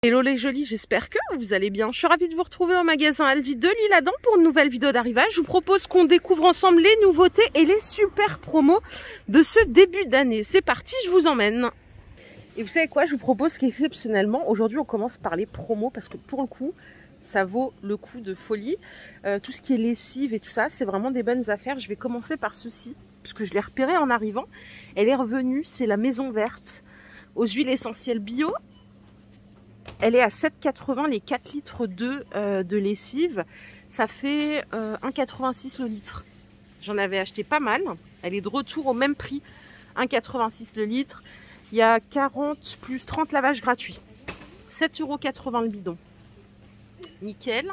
Hello les jolis, j'espère que vous allez bien. Je suis ravie de vous retrouver au magasin Aldi de L'Isle-Adam pour une nouvelle vidéo d'arrivage. Je vous propose qu'on découvre ensemble les nouveautés et les super promos de ce début d'année. C'est parti, je vous emmène. Et vous savez quoi, je vous propose qu'exceptionnellement, aujourd'hui on commence par les promos parce que pour le coup, ça vaut le coup de folie. Tout ce qui est lessive et tout ça, c'est vraiment des bonnes affaires. Je vais commencer par ceci, parce que je l'ai repéré en arrivant. Elle est revenue, c'est la Maison Verte aux huiles essentielles bio. Elle est à 7,80 les 4 litres de lessive. Ça fait 1,86 le litre. J'en avais acheté pas mal. Elle est de retour au même prix, 1,86 le litre. Il y a 40 plus 30 lavages gratuits. 7,80 € le bidon. Nickel.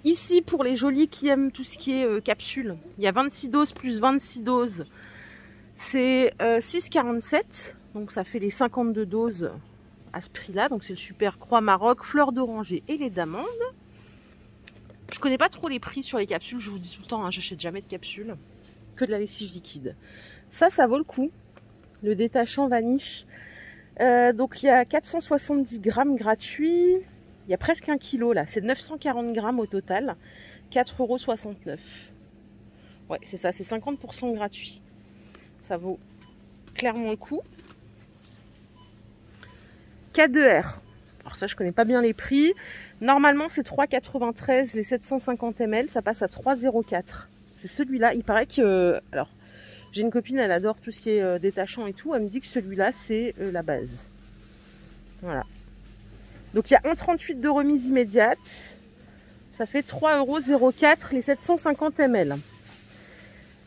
Ici, pour les jolis qui aiment tout ce qui est capsule, il y a 26 doses plus 26 doses. C'est 6,47. Donc ça fait les 52 doses à ce prix-là. Donc c'est le Super Croix Maroc, fleur d'oranger et lait d'amande. Je connais pas trop les prix sur les capsules. Je vous dis tout le temps, hein, j'achète jamais de capsules. Que de la lessive liquide. Ça vaut le coup. Le détachant vaniche. Donc il y a 470 grammes gratuits. Il y a presque 1 kg là. C'est 940 grammes au total. 4,69 €. Ouais, c'est ça. C'est 50% gratuit. Ça vaut clairement le coup. K2R. Alors ça, je connais pas bien les prix. Normalement, c'est 3,93 les 750 ml. Ça passe à 3,04. C'est celui-là. Il paraît que... Alors, j'ai une copine, elle adore tout ce qui est détachant et tout. Elle me dit que celui-là, c'est la base. Voilà. Donc, il y a 1,38 de remise immédiate. Ça fait 3,04 € les 750 ml.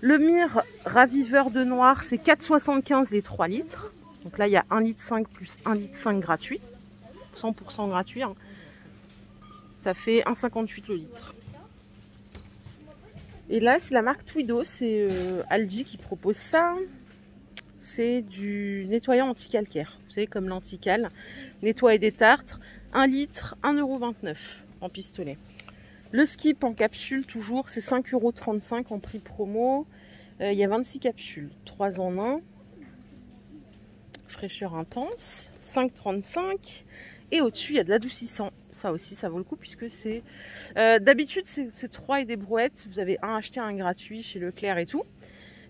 Le Mire Raviveur de Noir, c'est 4,75 les 3 litres. Donc là, il y a 1,5 litre plus 1,5 litre gratuit. 100% gratuit. Hein. Ça fait 1,58 le litre. Et là, c'est la marque Twido. C'est Aldi qui propose ça. C'est du nettoyant anti-calcaire. Vous savez, comme l'antical. Nettoyer des tartres. 1 litre, 1,29 € en pistolet. Le Skip en capsule, toujours, c'est 5,35 € en prix promo. Il y a 26 capsules. 3 en 1. Fraîcheur intense, 5,35 €. Et au-dessus, il y a de l'adoucissant. Ça aussi, ça vaut le coup puisque c'est... D'habitude, c'est 3 et des brouettes. Vous avez un acheté, un gratuit chez Leclerc et tout.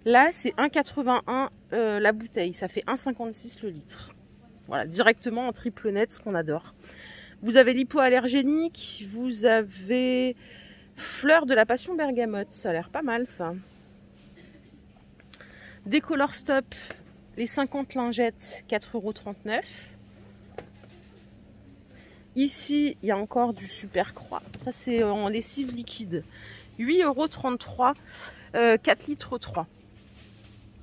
Là, c'est 1,81 € la bouteille. Ça fait 1,56 € le litre. Voilà, directement en triple net, ce qu'on adore. Vous avez l'hypoallergénique. Vous avez fleur de la passion bergamote. Ça a l'air pas mal, ça. Décolor Stop. Les 50 lingettes, 4,39 €. Ici, il y a encore du Super Croix. Ça, c'est en lessive liquide. 8,33 €, 4 litres 3.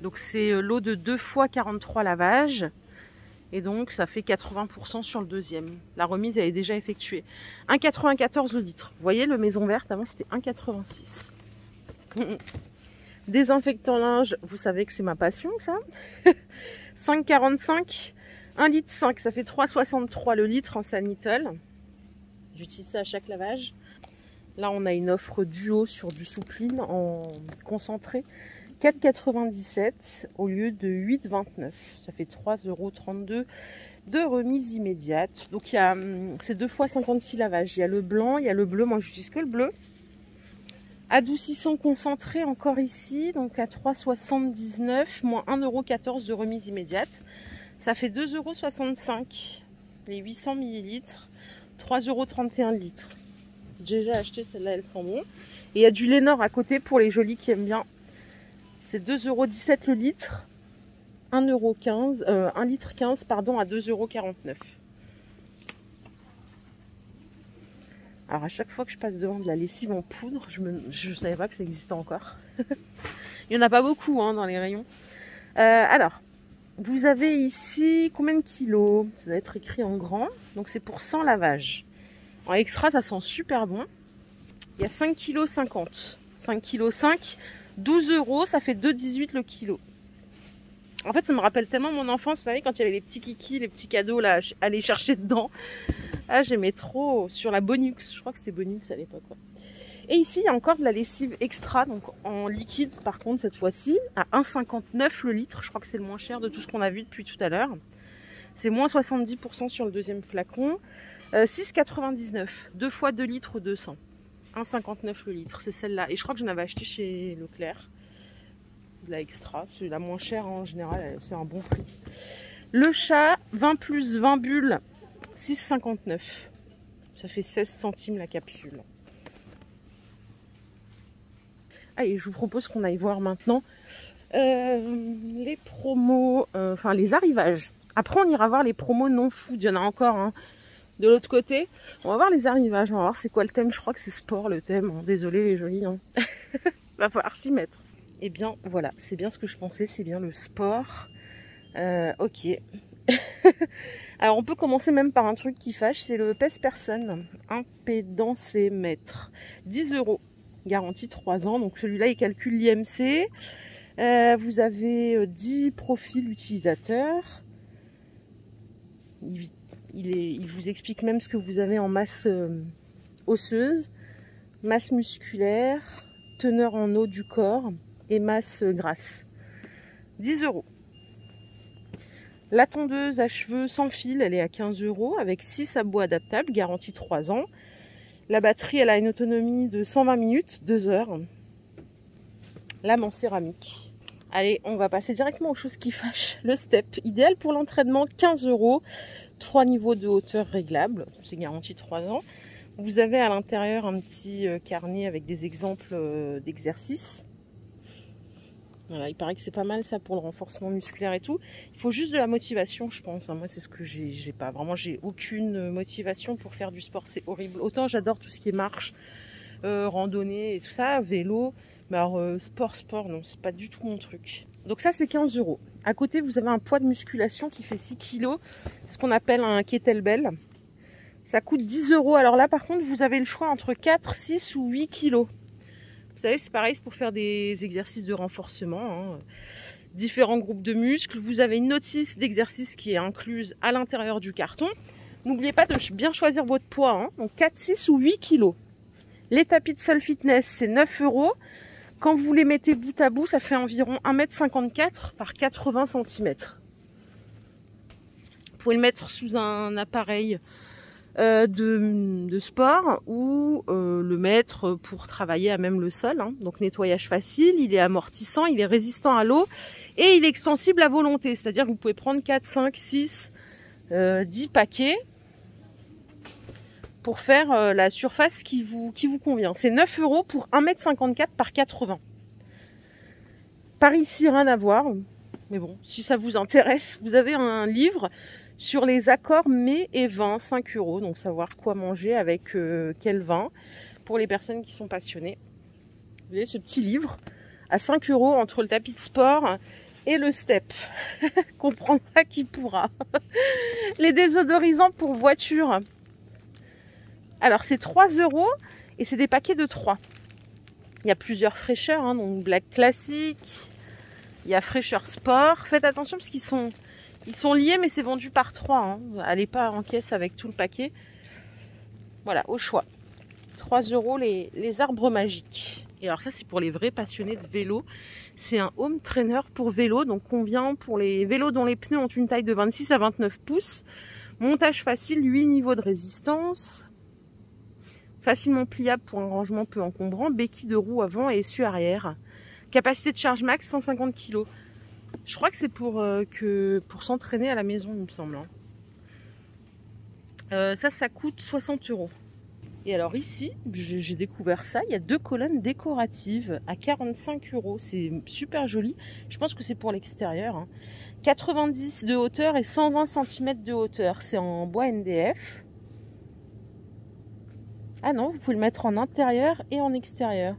Donc, c'est l'eau de 2 fois 43 lavages. Et donc, ça fait 80% sur le deuxième. La remise, elle est déjà effectuée. 1,94 € le litre. Vous voyez, le Maison Verte, avant, c'était 1,86 €. Désinfectant linge, vous savez que c'est ma passion, ça. 5,45 €, 1,5 litre, ça fait 3,63 € le litre en Sanitol. J'utilise ça à chaque lavage. Là, on a une offre duo sur du Soupline en concentré. 4,97 € au lieu de 8,29 €. Ça fait 3,32 € de remise immédiate. Donc, il y a c'est 2 fois 56 lavages. Il y a le blanc, il y a le bleu. Moi, j'utilise que le bleu. Adoucissant concentré encore ici, donc à 3,79 €, moins 1,14 € de remise immédiate. Ça fait 2,65 € les 800 ml, 3,31 € le litre. J'ai déjà acheté celle-là, elles sont bonnes. Et il y a du Lénor à côté pour les jolis qui aiment bien. C'est 2,17 € le litre, 1,15 litre 15 pardon, à 2,49 €. Alors à chaque fois que je passe devant de la lessive en poudre, je ne savais pas que ça existait encore. Il n'y en a pas beaucoup hein, dans les rayons. Alors, vous avez ici combien de kilos? Ça doit être écrit en grand. Donc c'est pour 100 lavages. En extra, ça sent super bon. Il y a 5,50 kg. 5,5 kg, 12 €, ça fait 2,18 € le kilo. En fait, ça me rappelle tellement mon enfance, vous savez, quand il y avait les petits kikis, les petits cadeaux là, à aller chercher dedans. Ah, j'aimais trop sur la Bonux. Je crois que c'était Bonux à l'époque. Ouais. Et ici, il y a encore de la lessive extra, donc en liquide, par contre, cette fois-ci, à 1,59 € le litre. Je crois que c'est le moins cher de tout ce qu'on a vu depuis tout à l'heure. C'est moins 70% sur le deuxième flacon. 6,99. 2 fois 2 litres 200. 1,59 le litre, c'est celle-là. Et je crois que j'en avais acheté chez Leclerc. De la extra, c'est la moins chère en général, c'est un bon prix. Le chat, 20 plus 20 bulles, 6,59. Ça fait 16 centimes la capsule. Allez, je vous propose qu'on aille voir maintenant les promos, enfin les arrivages. Après, on ira voir les promos non food. Il y en a encore hein, de l'autre côté. On va voir les arrivages. On va voir c'est quoi le thème. Je crois que c'est sport le thème. Hein. Désolé les jolis. Hein. Va falloir s'y mettre. Eh bien, voilà. C'est bien ce que je pensais. C'est bien le sport. Ok. Alors, on peut commencer même par un truc qui fâche. C'est le pèse-personne. Impédancémètre. 10 €. Garantie 3 ans. Donc, celui-là, il calcule l'IMC. Vous avez 10 profils utilisateurs. Il vous explique même ce que vous avez en masse osseuse, masse musculaire, teneur en eau du corps et masse grasse. 10 €. La tondeuse à cheveux sans fil, elle est à 15 € avec 6 sabots adaptables, garantie 3 ans. La batterie, elle a une autonomie de 120 minutes, 2 heures. Lame en céramique. Allez, on va passer directement aux choses qui fâchent. Le step, idéal pour l'entraînement, 15 €. 3 niveaux de hauteur réglables, c'est garanti 3 ans. Vous avez à l'intérieur un petit carnet avec des exemples d'exercices. Voilà, il paraît que c'est pas mal ça pour le renforcement musculaire et tout. Il faut juste de la motivation, je pense. Moi, c'est ce que j'ai pas. Vraiment, j'ai aucune motivation pour faire du sport. C'est horrible. Autant j'adore tout ce qui est marche, randonnée et tout ça, vélo. Mais alors, sport, non, c'est pas du tout mon truc. Donc ça, c'est 15 €. À côté, vous avez un poids de musculation qui fait 6 kg. C'est ce qu'on appelle un kettlebell. Ça coûte 10 €. Alors là, par contre, vous avez le choix entre 4, 6 ou 8 kg. Vous savez, c'est pareil, c'est pour faire des exercices de renforcement. Hein. Différents groupes de muscles. Vous avez une notice d'exercice qui est incluse à l'intérieur du carton. N'oubliez pas de bien choisir votre poids. Hein. Donc 4, 6 ou 8 kg. Les tapis de Sol Fitness, c'est 9 €. Quand vous les mettez bout à bout, ça fait environ 1,54 m par 80 cm. Vous pouvez le mettre sous un appareil de sport ou le mettre pour travailler à même le sol. Hein. Donc nettoyage facile, il est amortissant, il est résistant à l'eau et il est extensible à volonté. C'est-à-dire que vous pouvez prendre 4, 5, 6, 10 paquets pour faire la surface qui vous convient. C'est 9 € pour 1,54 m par 80. Par ici, rien à voir. Mais bon, si ça vous intéresse, vous avez un livre sur les accords mets et vins, 5 €. Donc savoir quoi manger avec quel vin pour les personnes qui sont passionnées. Vous voyez ce petit livre à 5 € entre le tapis de sport et le step. Comprendra qui pourra. Les désodorisants pour voiture. Alors c'est 3 € et c'est des paquets de 3. Il y a plusieurs fraîcheurs, hein, donc Black classique, il y a fraîcheur sport. Faites attention parce qu'ils sont liés mais c'est vendu par 3. Hein. Allez pas en caisse avec tout le paquet. Voilà, au choix. 3 € les arbres magiques. Et alors ça c'est pour les vrais passionnés de vélo. C'est un home trainer pour vélo, donc convient pour les vélos dont les pneus ont une taille de 26 à 29 pouces. Montage facile, 8 niveaux de résistance. Facilement pliable pour un rangement peu encombrant, béquille de roue avant et essieu arrière. Capacité de charge max 150 kg. Je crois que c'est pour s'entraîner à la maison, il me semble. Hein. Ça coûte 60 €. Et alors ici, j'ai découvert ça, il y a 2 colonnes décoratives à 45 €. C'est super joli. Je pense que c'est pour l'extérieur. Hein. 90 de hauteur et 120 cm de hauteur. C'est en bois MDF. Ah non, vous pouvez le mettre en intérieur et en extérieur.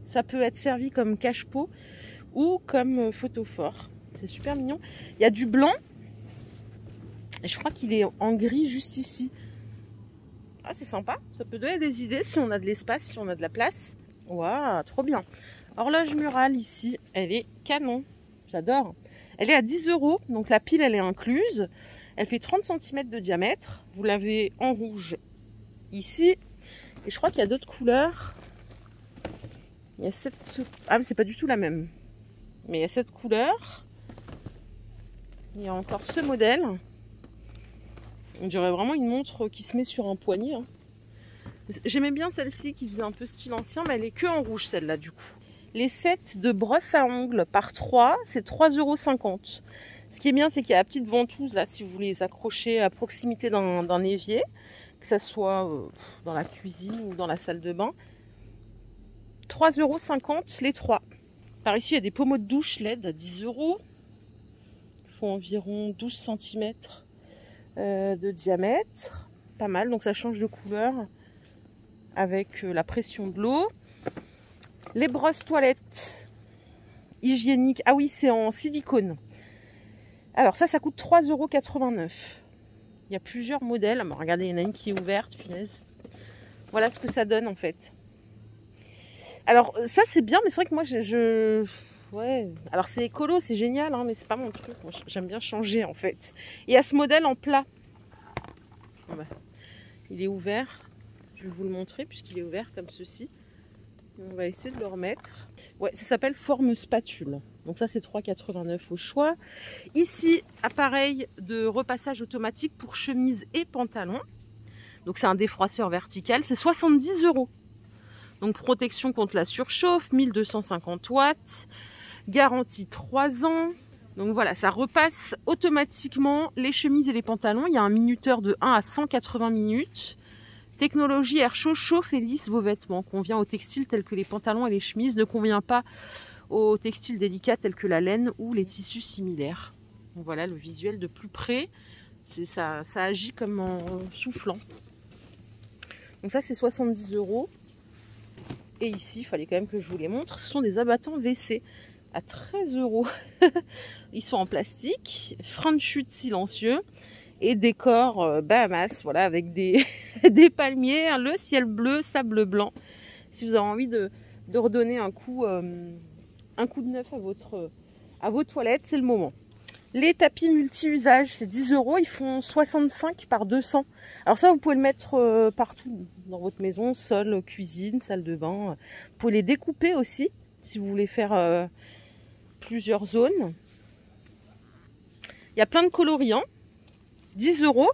Ça peut être servi comme cache-pot ou comme photophore. C'est super mignon. Il y a du blanc. Et je crois qu'il est en gris juste ici. Ah, c'est sympa. Ça peut donner des idées si on a de l'espace, si on a de la place. Waouh, trop bien. Horloge murale ici, elle est canon. J'adore. Elle est à 10 €. Donc la pile, elle est incluse. Elle fait 30 cm de diamètre. Vous l'avez en rouge ici. Et je crois qu'il y a d'autres couleurs. Il y a cette... Ah, mais c'est pas du tout la même. Mais il y a cette couleur. Il y a encore ce modèle. On dirait vraiment une montre qui se met sur un poignet. Hein. J'aimais bien celle-ci qui faisait un peu style ancien, mais elle est que en rouge celle-là du coup. Les sets de brosses à ongles par 3, c'est 3,50 €. Ce qui est bien, c'est qu'il y a la petite ventouse là, si vous voulez les accrocher à proximité d'un évier, que ça soit dans la cuisine ou dans la salle de bain. 3,50 € les 3. Par ici, il y a des pommeaux de douche LED à 10 €. Ils font environ 12 cm de diamètre. Pas mal, donc ça change de couleur avec la pression de l'eau. Les brosses toilettes hygiéniques. Ah oui, c'est en silicone. Alors ça coûte 3,89 €. Il y a plusieurs modèles. Ah, regardez, il y en a une qui est ouverte, punaise. Voilà ce que ça donne en fait. Alors ça c'est bien, mais c'est vrai que moi ouais. Alors c'est écolo, c'est génial, hein, mais c'est pas mon truc. Moi j'aime bien changer en fait. Il y a ce modèle en plat. Bon, bah, il est ouvert. Je vais vous le montrer puisqu'il est ouvert comme ceci. On va essayer de le remettre. Ouais, ça s'appelle forme spatule. Donc ça c'est 3,89 € au choix. Ici, appareil de repassage automatique pour chemise et pantalon. Donc c'est un défroisseur vertical, c'est 70 €. Donc protection contre la surchauffe, 1250 watts, garantie 3 ans. Donc voilà, ça repasse automatiquement les chemises et les pantalons. Il y a un minuteur de 1 à 180 minutes. Technologie air chaud, chauffe et lisse vos vêtements. Convient aux textiles tels que les pantalons et les chemises. Ne convient pas aux textiles délicats tels que la laine ou les tissus similaires. Donc voilà le visuel de plus près. Ça agit comme en soufflant. Donc ça c'est 70 €. Et ici, il fallait quand même que je vous les montre. Ce sont des abattants WC à 13 €. Ils sont en plastique, frein de chute silencieux et décor Bahamas, voilà, avec des, des palmiers, le ciel bleu, sable blanc. Si vous avez envie de redonner un coup de neuf à vos toilettes, c'est le moment. Les tapis multi-usage, c'est 10 €. Ils font 65 par 200. Alors ça, vous pouvez le mettre partout dans votre maison, sol, cuisine, salle de bain. Vous pouvez les découper aussi, si vous voulez faire plusieurs zones. Il y a plein de coloris, hein. 10 €.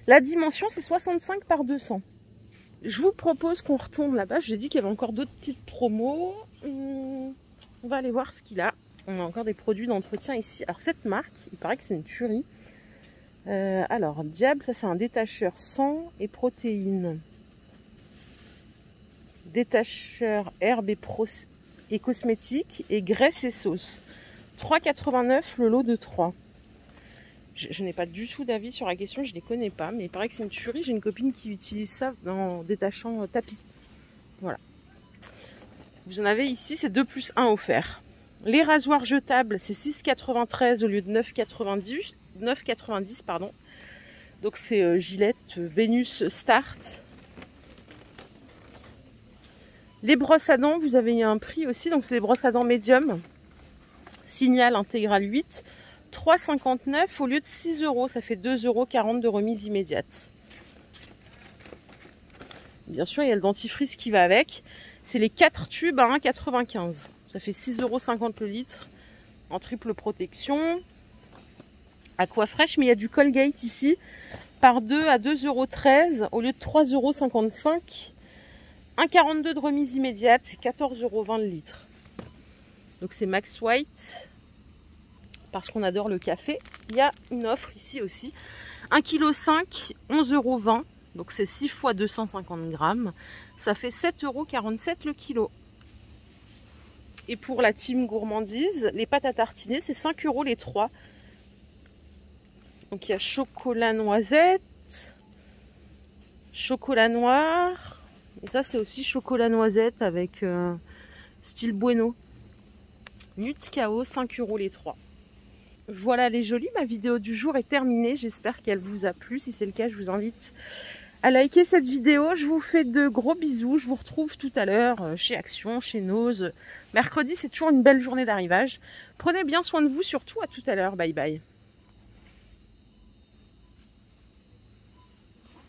La dimension, c'est 65 par 200. Je vous propose qu'on retourne là-bas. J'ai dit qu'il y avait encore d'autres petites promos. On va aller voir ce qu'il a. On a encore des produits d'entretien ici. Alors cette marque, il paraît que c'est une tuerie. Alors Diable, ça c'est un détacheur sang et protéines. Détacheur herbes et cosmétiques et graisse et sauce. 3,89 € le lot de 3. Je n'ai pas du tout d'avis sur la question, je ne les connais pas, mais il paraît que c'est une tuerie. J'ai une copine qui utilise ça en détachant tapis. Voilà. Vous en avez ici, c'est 2 + 1 offert. Les rasoirs jetables, c'est 6,93 € au lieu de 9,90 pardon. Donc c'est Gillette Venus Start. Les brosses à dents, vous avez un prix aussi, donc c'est des brosses à dents médium. Signal intégral 8, 3,59 € au lieu de 6 €. Ça fait 2,40 € de remise immédiate. Bien sûr, il y a le dentifrice qui va avec. C'est les 4 tubes à 1,95 €. Ça fait 6,50 € le litre en triple protection. Aquafresh, mais il y a du Colgate ici par 2 à 2,13 € au lieu de 3,55 €. 1,42 € de remise immédiate, c'est 14,20 € le litre. Donc c'est Max White. Parce qu'on adore le café. Il y a une offre ici aussi. 1,5 kg, 11,20 €. Donc c'est 6 fois 250 grammes. Ça fait 7,47 € le kilo. Et pour la team gourmandise, les pâtes à tartiner, c'est 5 € les 3. Donc il y a chocolat noisette, chocolat noir. Et ça c'est aussi chocolat noisette avec style bueno. Nut Cao, 5 € les 3. Voilà les jolis, ma vidéo du jour est terminée. J'espère qu'elle vous a plu. Si c'est le cas, je vous invite à liker cette vidéo. Je vous fais de gros bisous. Je vous retrouve tout à l'heure chez Action, chez Nose. Mercredi, c'est toujours une belle journée d'arrivage. Prenez bien soin de vous, surtout à tout à l'heure. Bye bye.